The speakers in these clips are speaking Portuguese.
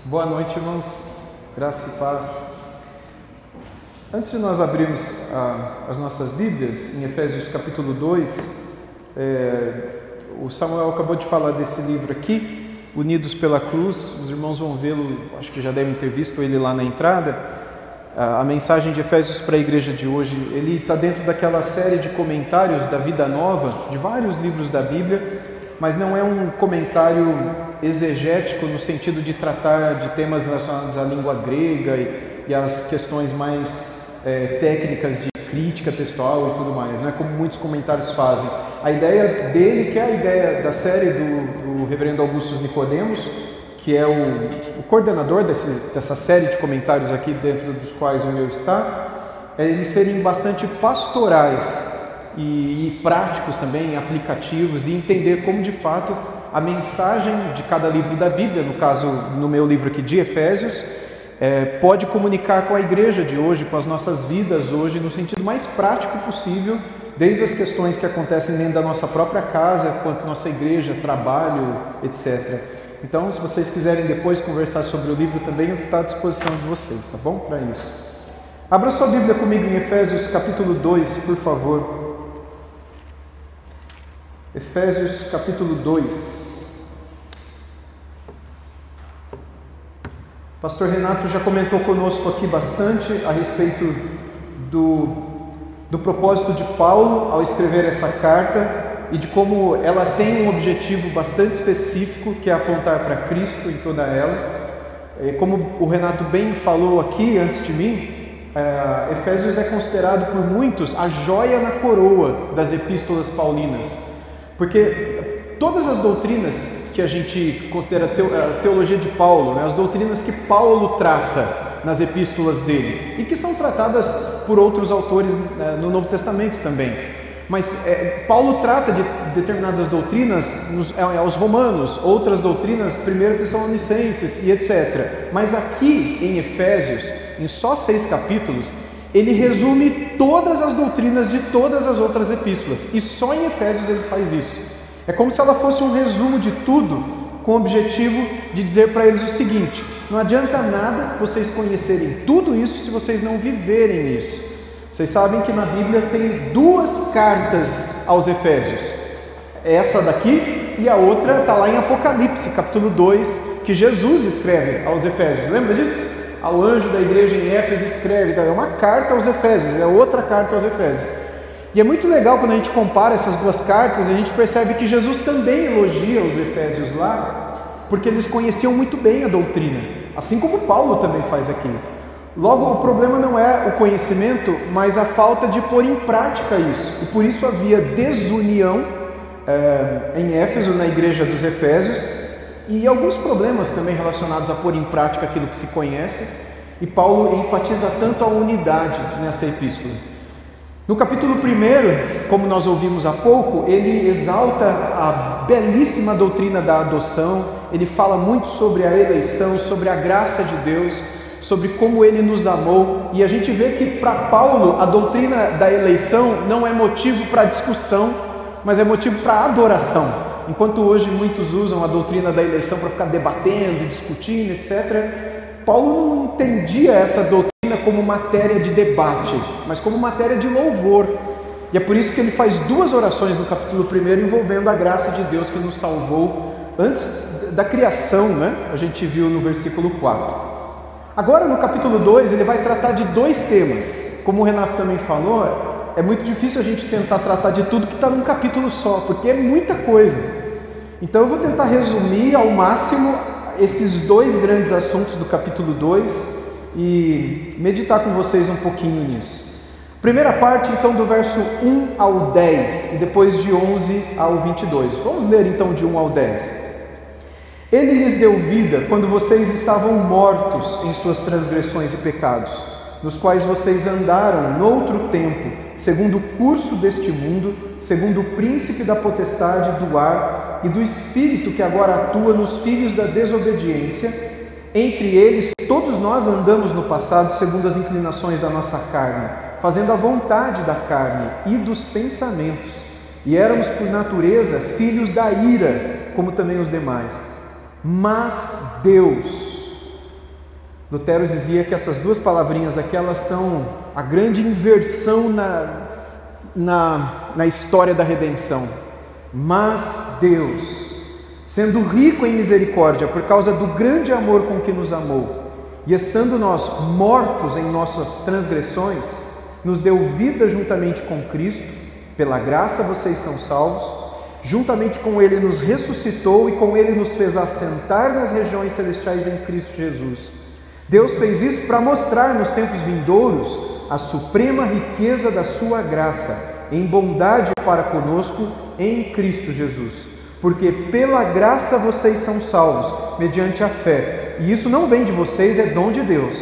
Boa noite, irmãos. Graça e paz. Antes de nós abrirmos as nossas Bíblias, em Efésios capítulo 2, o Samuel acabou de falar desse livro aqui, Unidos pela Cruz. Os irmãos vão vê-lo, acho que já devem ter visto ele lá na entrada. A mensagem de Efésios para a igreja de hoje, ele está dentro daquela série de comentários da Vida Nova, de vários livros da Bíblia, mas não é um comentário exegético no sentido de tratar de temas relacionados à língua grega e às questões mais técnicas de crítica textual e tudo mais, não é como muitos comentários fazem. A ideia dele, que é a ideia da série do reverendo Augusto Nicodemos, que é o coordenador dessa série de comentários aqui, dentro dos quais o meu está, é eles serem bastante pastorais e práticos também, aplicativos, e entender como de fato a mensagem de cada livro da Bíblia, no caso, no meu livro aqui de Efésios, pode comunicar com a igreja de hoje, com as nossas vidas hoje, no sentido mais prático possível, desde as questões que acontecem dentro da nossa própria casa, quanto nossa igreja, trabalho, etc. Então, se vocês quiserem depois conversar sobre o livro também, eu estou à disposição de vocês, tá bom? Para isso. Abra sua Bíblia comigo em Efésios capítulo 2, por favor. Efésios capítulo 2. O pastor Renato já comentou conosco aqui bastante a respeito do propósito de Paulo ao escrever essa carta e de como ela tem um objetivo bastante específico, que é apontar para Cristo em toda ela. Como o Renato bem falou aqui antes de mim, Efésios é considerado por muitos a joia na coroa das epístolas paulinas. Porque todas as doutrinas que a gente considera a teologia de Paulo, né, as doutrinas que Paulo trata nas epístolas dele, e que são tratadas por outros autores no Novo Testamento também, mas Paulo trata de determinadas doutrinas aos romanos, outras doutrinas 1 Tessalonicenses e etc. Mas aqui em Efésios, em só 6 capítulos, ele resume todas as doutrinas de todas as outras epístolas, e só em Efésios ele faz isso. É como se ela fosse um resumo de tudo, com o objetivo de dizer para eles o seguinte: não adianta nada vocês conhecerem tudo isso se vocês não viverem isso. Vocês sabem que na Bíblia tem 2 cartas aos Efésios, essa daqui e a outra está lá em Apocalipse, capítulo 2, que Jesus escreve aos Efésios. Lembra disso? Ao anjo da igreja em Éfeso escreve, é uma carta aos Efésios, é outra carta aos Efésios. E é muito legal quando a gente compara essas 2 cartas, a gente percebe que Jesus também elogia os Efésios lá, porque eles conheciam muito bem a doutrina, assim como Paulo também faz aqui. Logo, o problema não é o conhecimento, mas a falta de pôr em prática isso, e por isso havia desunião em Éfeso, na igreja dos Efésios, e alguns problemas também relacionados a pôr em prática aquilo que se conhece, e Paulo enfatiza tanto a unidade nessa epístola. No capítulo 1, como nós ouvimos há pouco, ele exalta a belíssima doutrina da adoção, ele fala muito sobre a eleição, sobre a graça de Deus, sobre como ele nos amou, e a gente vê que para Paulo a doutrina da eleição não é motivo para discussão, mas é motivo para adoração. Enquanto hoje muitos usam a doutrina da eleição para ficar debatendo, discutindo, etc., Paulo não entendia essa doutrina como matéria de debate, mas como matéria de louvor. E é por isso que ele faz 2 orações no capítulo 1 envolvendo a graça de Deus que nos salvou antes da criação, né? A gente viu no versículo 4. Agora no capítulo 2 ele vai tratar de 2 temas. Como o Renato também falou, é muito difícil a gente tentar tratar de tudo que está num capítulo só, porque é muita coisa. Então eu vou tentar resumir ao máximo esses 2 grandes assuntos do capítulo 2 e meditar com vocês um pouquinho nisso. Primeira parte então do verso 1 ao 10 e depois de 11 ao 22. Vamos ler então de 1 ao 10. Ele lhes deu vida quando vocês estavam mortos em suas transgressões e pecados, nos quais vocês andaram noutro tempo, segundo o curso deste mundo, segundo o príncipe da potestade do ar e do espírito que agora atua nos filhos da desobediência. Entre eles todos nós andamos no passado segundo as inclinações da nossa carne, fazendo a vontade da carne e dos pensamentos, e éramos por natureza filhos da ira, como também os demais. Mas Deus, Lutero dizia que essas duas palavrinhas aqui, elas são a grande inversão na história da redenção. Mas Deus, sendo rico em misericórdia por causa do grande amor com que nos amou, e estando nós mortos em nossas transgressões, nos deu vida juntamente com Cristo, pela graça vocês são salvos, juntamente com Ele nos ressuscitou e com Ele nos fez assentar nas regiões celestiais em Cristo Jesus. Deus fez isso para mostrar nos tempos vindouros a suprema riqueza da sua graça, em bondade para conosco em Cristo Jesus. Porque pela graça vocês são salvos, mediante a fé. E isso não vem de vocês, é dom de Deus.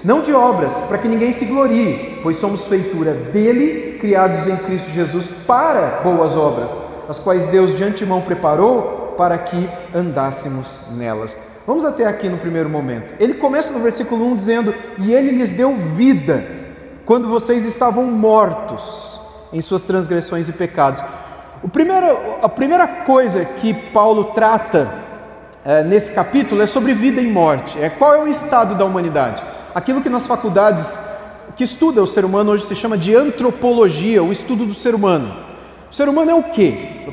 Não de obras, para que ninguém se glorie, pois somos feitura dele, criados em Cristo Jesus para boas obras, as quais Deus de antemão preparou para que andássemos nelas. Vamos até aqui no primeiro momento. Ele começa no versículo 1 dizendo: e Ele lhes deu vida, quando vocês estavam mortos em suas transgressões e pecados. A primeira coisa que Paulo trata nesse capítulo é sobre vida e morte. Qual é o estado da humanidade? Aquilo que nas faculdades que estuda o ser humano hoje se chama de antropologia, o estudo do ser humano. O ser humano é o quê?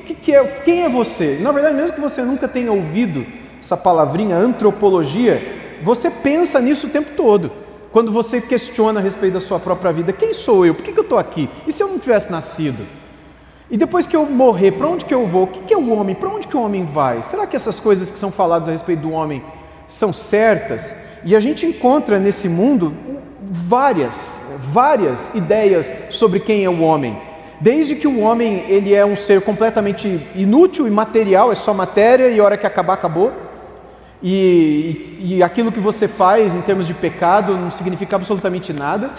Quem é você? Na verdade, mesmo que você nunca tenha ouvido essa palavrinha antropologia, você pensa nisso o tempo todo. Quando você questiona a respeito da sua própria vida: quem sou eu? Por que eu estou aqui? E se eu não tivesse nascido? E depois que eu morrer, para onde que eu vou? O que é o homem? Para onde que o homem vai? Será que essas coisas que são faladas a respeito do homem são certas? E a gente encontra nesse mundo várias ideias sobre quem é o homem. Desde que o homem ele é um ser completamente inútil e material, é só matéria e a hora que acabar, acabou. E aquilo que você faz em termos de pecado não significa absolutamente nada.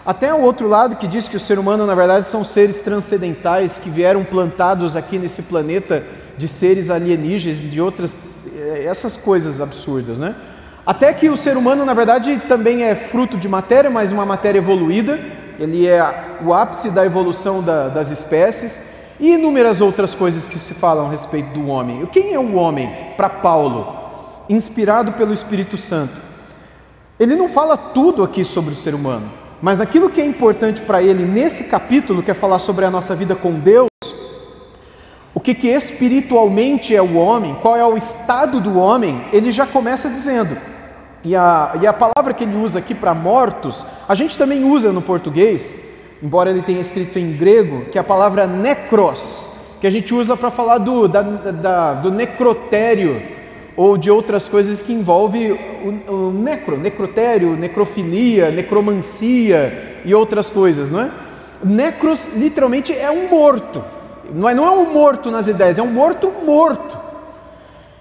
Até o outro lado que diz que o ser humano na verdade são seres transcendentais que vieram plantados aqui nesse planeta de seres alienígenas, de outras, essas coisas absurdas, né? Até que o ser humano na verdade também é fruto de matéria, mas uma matéria evoluída. Ele é o ápice da evolução das espécies e inúmeras outras coisas que se falam a respeito do homem. Quem é o homem para Paulo, inspirado pelo Espírito Santo? Ele não fala tudo aqui sobre o ser humano, mas naquilo que é importante para ele nesse capítulo, que é falar sobre a nossa vida com Deus, o que espiritualmente é o homem, qual é o estado do homem, ele já começa dizendo. E a palavra que ele usa aqui para mortos, a gente também usa no português, embora ele tenha escrito em grego, que é a palavra necros, que a gente usa para falar do necrotério, ou de outras coisas que envolvem o necrotério, necrofilia, necromancia e outras coisas, não é? Necros literalmente é um morto, não é um morto nas ideias, é um morto.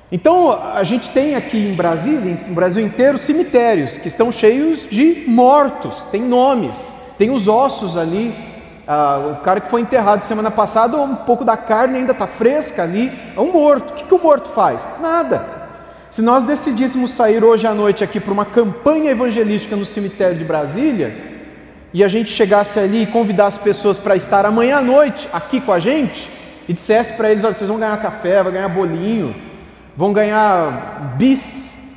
Então a gente tem aqui em Brasília, no Brasil inteiro, cemitérios que estão cheios de mortos, tem nomes, tem os ossos ali. O cara que foi enterrado semana passada, um pouco da carne ainda está fresca ali, é um morto. O que o morto faz? Nada. Se nós decidíssemos sair hoje à noite aqui para uma campanha evangelística no cemitério de Brasília, e a gente chegasse ali e convidasse pessoas para estar amanhã à noite aqui com a gente, e dissesse para eles: olha, vocês vão ganhar café, vão ganhar bolinho, vão ganhar bis,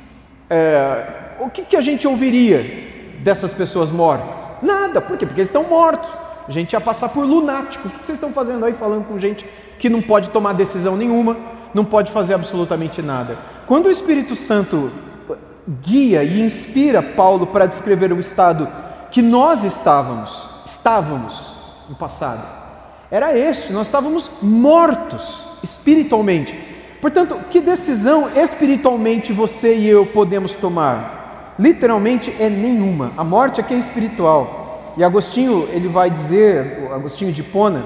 o que a gente ouviria dessas pessoas mortas? Nada. Por quê? Porque eles estão mortos. A gente ia passar por lunático. O que vocês estão fazendo aí falando com gente que não pode tomar decisão nenhuma, não pode fazer absolutamente nada? Quando o Espírito Santo guia e inspira Paulo para descrever o estado que nós estávamos no passado, era este: nós estávamos mortos espiritualmente. Portanto, que decisão espiritualmente você e eu podemos tomar? Literalmente é nenhuma. A morte aqui é espiritual. E Agostinho, ele vai dizer, Agostinho de Hipona,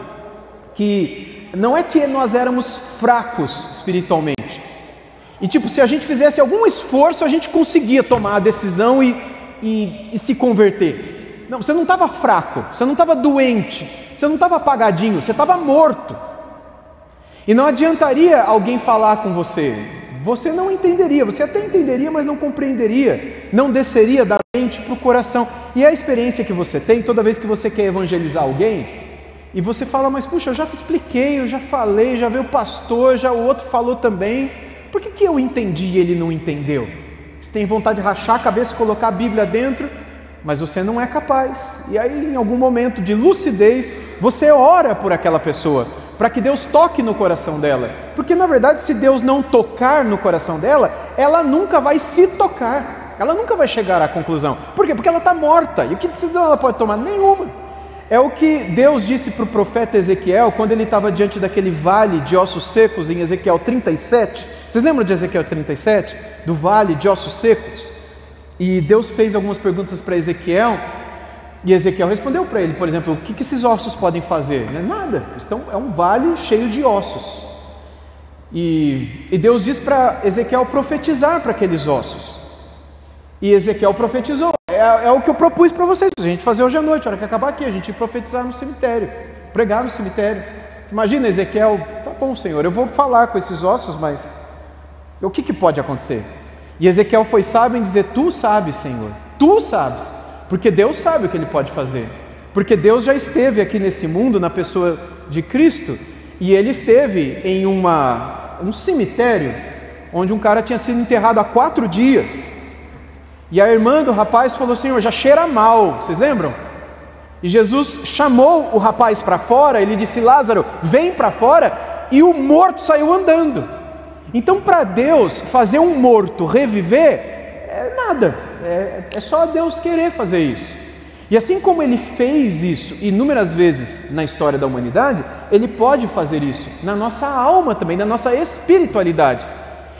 que não é que nós éramos fracos espiritualmente. E se a gente fizesse algum esforço, a gente conseguia tomar a decisão e se converter. Não, você não estava fraco, você não estava doente, você não estava apagadinho, você estava morto. E não adiantaria alguém falar com você, você não entenderia, você até entenderia, mas não compreenderia, não desceria da mente para o coração. E a experiência que você tem toda vez que você quer evangelizar alguém, e você fala: mas puxa, eu já expliquei, eu já falei, já veio o pastor, já o outro falou também, por que eu entendi e ele não entendeu? Você tem vontade de rachar a cabeça e colocar a Bíblia dentro, mas você não é capaz. E aí, em algum momento de lucidez, você ora por aquela pessoa, para que Deus toque no coração dela. Porque, na verdade, se Deus não tocar no coração dela, ela nunca vai se tocar. Ela nunca vai chegar à conclusão. Por quê? Porque ela está morta. E o que decisão ela pode tomar? Nenhuma. É o que Deus disse para o profeta Ezequiel, quando ele estava diante daquele vale de ossos secos, em Ezequiel 37. Vocês lembram de Ezequiel 37? Do vale de ossos secos? E Deus fez algumas perguntas para Ezequiel, e Ezequiel respondeu para ele, por exemplo, o que esses ossos podem fazer? Nada, é um vale cheio de ossos. E Deus disse para Ezequiel profetizar para aqueles ossos. E Ezequiel profetizou. É o que eu propus para vocês, a gente fazer hoje à noite, a hora que acabar aqui, a gente ir profetizar no cemitério, pregar no cemitério. Você imagina Ezequiel, tá bom, Senhor, eu vou falar com esses ossos, mas o que pode acontecer? E Ezequiel foi sábio em dizer, tu sabes, Senhor, tu sabes, porque Deus sabe o que Ele pode fazer, porque Deus já esteve aqui nesse mundo na pessoa de Cristo, e Ele esteve em um cemitério, onde um cara tinha sido enterrado há 4 dias, e a irmã do rapaz falou, Senhor, já cheira mal, vocês lembram? E Jesus chamou o rapaz para fora, ele disse, Lázaro, vem para fora, e o morto saiu andando. Então, para Deus fazer um morto reviver, é nada, é só Deus querer fazer isso. E assim como Ele fez isso inúmeras vezes na história da humanidade, Ele pode fazer isso na nossa alma também, na nossa espiritualidade.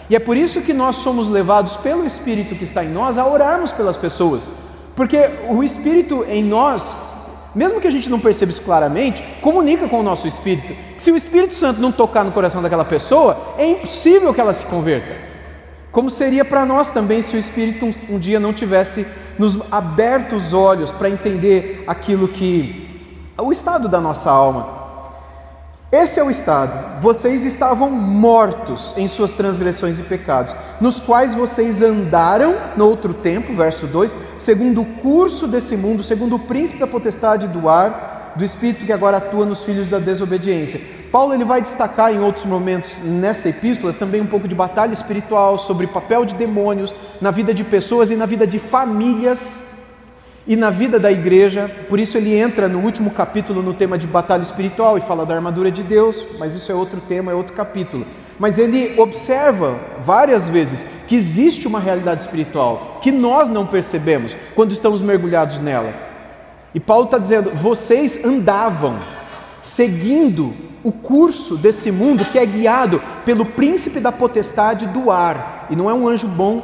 E é por isso que nós somos levados pelo Espírito que está em nós a orarmos pelas pessoas, porque o Espírito em nós, mesmo que a gente não perceba isso claramente, comunica com o nosso Espírito. Se o Espírito Santo não tocar no coração daquela pessoa, é impossível que ela se converta. Como seria para nós também se o Espírito um dia não tivesse nos aberto os olhos para entender aquilo que é o estado da nossa alma. Esse é o estado. Vocês estavam mortos em suas transgressões e pecados, nos quais vocês andaram no outro tempo, verso 2, segundo o curso desse mundo, segundo o príncipe da potestade do ar, do espírito que agora atua nos filhos da desobediência. Paulo ele vai destacar em outros momentos nessa epístola também um pouco de batalha espiritual, sobre o papel de demônios na vida de pessoas e na vida de famílias e na vida da igreja. Por isso ele entra no último capítulo no tema de batalha espiritual e fala da armadura de Deus, mas isso é outro tema, é outro capítulo. Mas ele observa várias vezes que existe uma realidade espiritual que nós não percebemos quando estamos mergulhados nela. E Paulo está dizendo, vocês andavam seguindo o curso desse mundo que é guiado pelo príncipe da potestade do ar, e não é um anjo bom,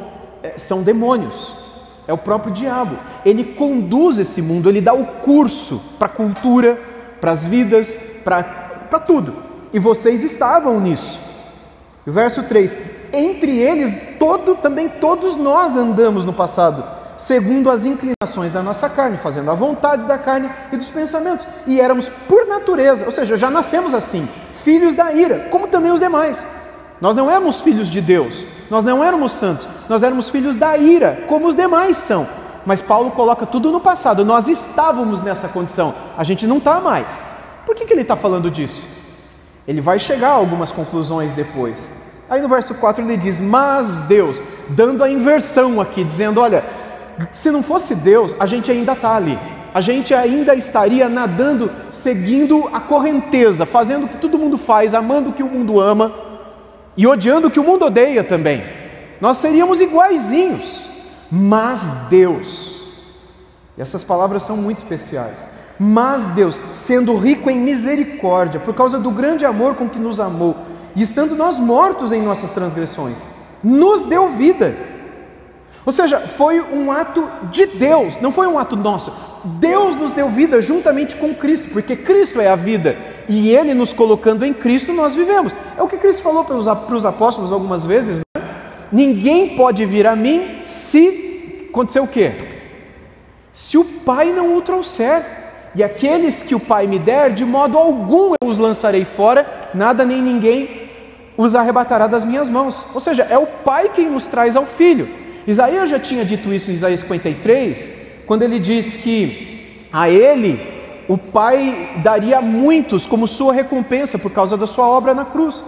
são demônios. É o próprio diabo. Ele conduz esse mundo, ele dá o curso para a cultura, para as vidas, para tudo. E vocês estavam nisso. E o verso 3: entre eles, também todos nós andamos no passado, segundo as inclinações da nossa carne, fazendo a vontade da carne e dos pensamentos. E éramos por natureza, ou seja, já nascemos assim, filhos da ira, como também os demais. Nós não éramos filhos de Deus, nós não éramos santos, nós éramos filhos da ira, como os demais são. Mas Paulo coloca tudo no passado, nós estávamos nessa condição, a gente não está mais. Por que ele está falando disso? Ele vai chegar a algumas conclusões depois. Aí no verso 4 ele diz, mas Deus, dando a inversão aqui, dizendo, olha, se não fosse Deus, a gente ainda está ali, a gente ainda estaria nadando, seguindo a correnteza, fazendo o que todo mundo faz, amando o que o mundo ama, e odiando o que o mundo odeia também. Nós seríamos iguaizinhos. Mas Deus, e essas palavras são muito especiais, mas Deus, sendo rico em misericórdia, por causa do grande amor com que nos amou, e estando nós mortos em nossas transgressões, nos deu vida. Ou seja, foi um ato de Deus, não foi um ato nosso. Deus nos deu vida juntamente com Cristo, porque Cristo é a vida, e Ele nos colocando em Cristo, nós vivemos. É o que Cristo falou para os apóstolos algumas vezes, né? Ninguém pode vir a mim se acontecer o quê? Se o Pai não o trouxer. E aqueles que o Pai me der, de modo algum eu os lançarei fora, nada nem ninguém os arrebatará das minhas mãos. Ou seja, é o Pai quem nos traz ao Filho. Isaías já tinha dito isso em Isaías 53, quando ele diz que a ele o Pai daria muitos como sua recompensa por causa da sua obra na cruz.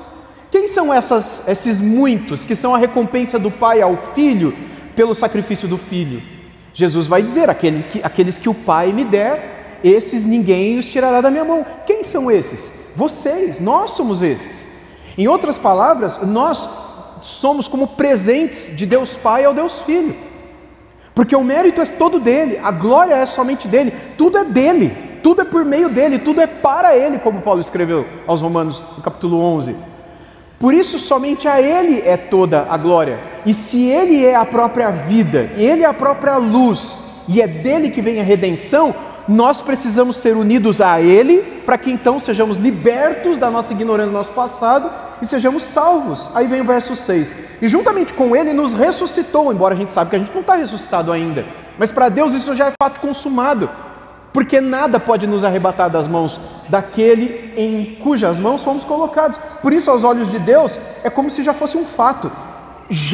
Quem são esses muitos que são a recompensa do Pai ao Filho pelo sacrifício do Filho. Jesus vai dizer, aqueles que o Pai me der, esses ninguém os tirará da minha mão. Quem são esses? Vocês, nós somos esses. Em outras palavras, nós somos como presentes de Deus Pai ao Deus Filho. Porque o mérito é todo dele, a glória é somente dele, tudo é dele, tudo é por meio dele, tudo é para ele, como Paulo escreveu aos Romanos, no capítulo 11. Por isso, somente a ele é toda a glória. E se ele é a própria vida, ele é a própria luz, e é dele que vem a redenção, nós precisamos ser unidos a ele, para que então sejamos libertos da nossa ignorância do nosso passado e sejamos salvos. Aí vem o verso 6. E juntamente com ele nos ressuscitou, embora a gente saiba que a gente não está ressuscitado ainda. Mas para Deus isso já é fato consumado. Porque nada pode nos arrebatar das mãos daquele em cujas mãos fomos colocados. Por isso, aos olhos de Deus, é como se já fosse um fato.